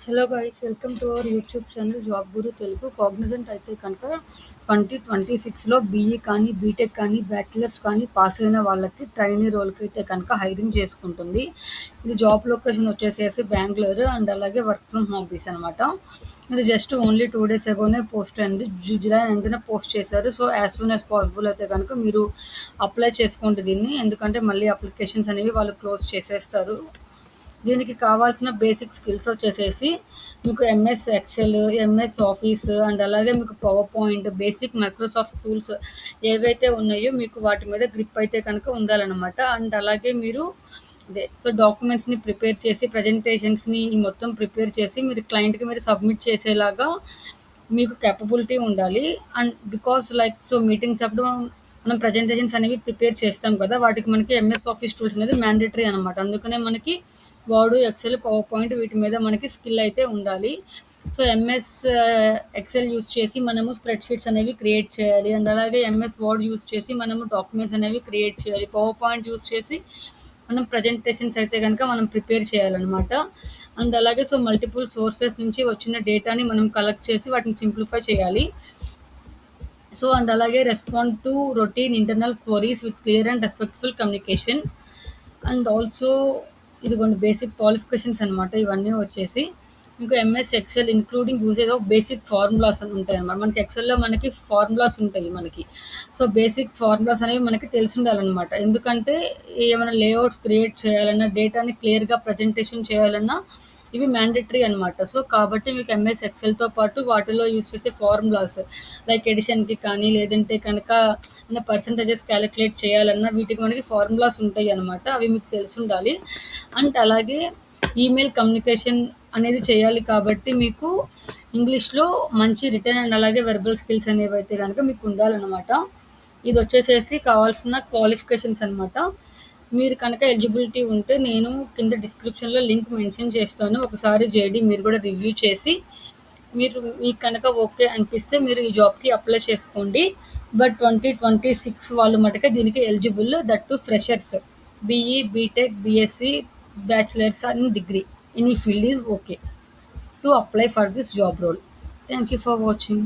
Hello guys, welcome to our YouTube channel job Guru Telugu. Cognizant అయితే కనుక 2026లో BE కానీ BTech కానీ బ్యాచిలర్స్ కానీ పాస్ అయిన వాళ్ళకి ట్రైనీ రోల్కి అయితే కనుక హైరింగ్ చేసుకుంటుంది. ఇది జాబ్ లొకేషన్ వచ్చేసేసి బెంగళూరు అండ్ అలాగే వర్క్ ఫ్రమ్ హోమ్ పీస్ అనమాట. ఇది జస్ట్ ఓన్లీ 2 days అగోనే పోస్ట్ అయింది. జూలై 9న పోస్ట్ చేశారు. So as soon as possible అయితే కనుక మీరు అప్లై చేసుకోండి దీన్ని, ఎందుకంటే మళ్ళీ అప్లికేషన్స్ అనేవి వాళ్ళు క్లోజ్ చేసేస్తారు. దీనికి కావాల్సిన బేసిక్ స్కిల్స్ వచ్చేసేసి మీకు MS Excel, MS office and అలాగే మీకు power point, basic Microsoft tools ఏవైతే ఉన్నాయో మీకు వాటి మీద గ్రిప్ అయితే కనుక ఉండాలన్నమాట. అండ్ అలాగే మీరు సో డాక్యుమెంట్స్ని ప్రిపేర్ చేసి ప్రజెంటేషన్స్ని మొత్తం ప్రిపేర్ చేసి మీరు క్లయింట్కి మీరు సబ్మిట్ చేసేలాగా మీకు కేపబిలిటీ ఉండాలి. And because like so meetings అప్పుడు మనం ప్రజెంటేషన్స్ అనేవి ప్రిపేర్ చేస్తాం కదా, వాటికి మనకి ఎంఎస్ ఆఫీస్ టూల్స్ అనేది మ్యాండేటరీ అనమాట. అందుకనే మనకి వర్డ్, ఎక్సెల్, పవర్ పాయింట్ వీటి మీద మనకి స్కిల్ అయితే ఉండాలి. సో ఎంఎస్ ఎక్సెల్ యూస్ చేసి మనము స్ప్రెడ్ షీట్స్ అనేవి క్రియేట్ చేయాలి. అండ్ అలాగే ఎంఎస్ వర్డ్ యూస్ చేసి మనము డాక్యుమెంట్స్ అనేవి క్రియేట్ చేయాలి. పవర్ పాయింట్ యూస్ చేసి మనం ప్రజెంటేషన్స్ అయితే కనుక మనం ప్రిపేర్ చేయాలన్నమాట. అండ్ అలాగే సో మల్టిపుల్ సోర్సెస్ నుంచి వచ్చిన డేటాని మనం కలెక్ట్ చేసి వాటిని సింప్లిఫై చేయాలి. సో అండ్ అలాగే respond to routine internal queries with clear and respectful communication. And also ఇదిగోండి బేసిక్ క్వాలిఫికేషన్స్ అనమాట. ఇవన్నీ వచ్చేసి మీకు MS Excel including usage of basic formulas అని ఉంటాయి అనమాట. మనకి ఎక్సెల్లో మనకి ఫార్ములాస్ ఉంటాయి మనకి. సో బేసిక్ ఫార్ములాస్ అనేవి మనకి తెలిసి ఉండాలన్నమాట. ఎందుకంటే ఏమైనా లేఅవుట్స్ క్రియేట్ చేయాలన్నా, డేటాని క్లియర్గా ప్రజెంటేషన్ చేయాలన్నా ఇవి మ్యాండేటరీ అనమాట. సో కాబట్టి మీకు ఎంఎస్ ఎక్సెల్తో పాటు వాటిలో యూస్ చేసే ఫార్ములాస్ లైక్ ఎడిషన్కి కానీ లేదంటే కనుక పర్సంటేజెస్ క్యాలిక్యులేట్ చేయాలన్నా వీటికి మనకి ఫార్ములాస్ ఉంటాయి అనమాట. అవి మీకు తెలిసి ఉండాలి. అండ్ అలాగే ఈమెయిల్ కమ్యూనికేషన్ అనేది చేయాలి కాబట్టి మీకు ఇంగ్లీష్లో మంచి రిటర్న్ అండ్ అలాగే వెర్బల్ స్కిల్స్ అనేవి అయితే కనుక మీకు ఉండాలన్నమాట. ఇది వచ్చేసేసి కావాల్సిన క్వాలిఫికేషన్స్ అనమాట. మీరు కనుక ఎలిజిబిలిటీ ఉంటే నేను కింద డిస్క్రిప్షన్లో లింక్ మెన్షన్ చేస్తాను. ఒకసారి జేడీ మీరు కూడా రివ్యూ చేసి మీకు కనుక ఓకే అనిపిస్తే మీరు ఈ జాబ్కి అప్లై చేసుకోండి. బట్ 2026 వాళ్ళు మటుకే దీనికి eligible, that to freshers. BE, BTech, BSc, bachelors and degree any field is okay to apply for this job role. Thank you for watching.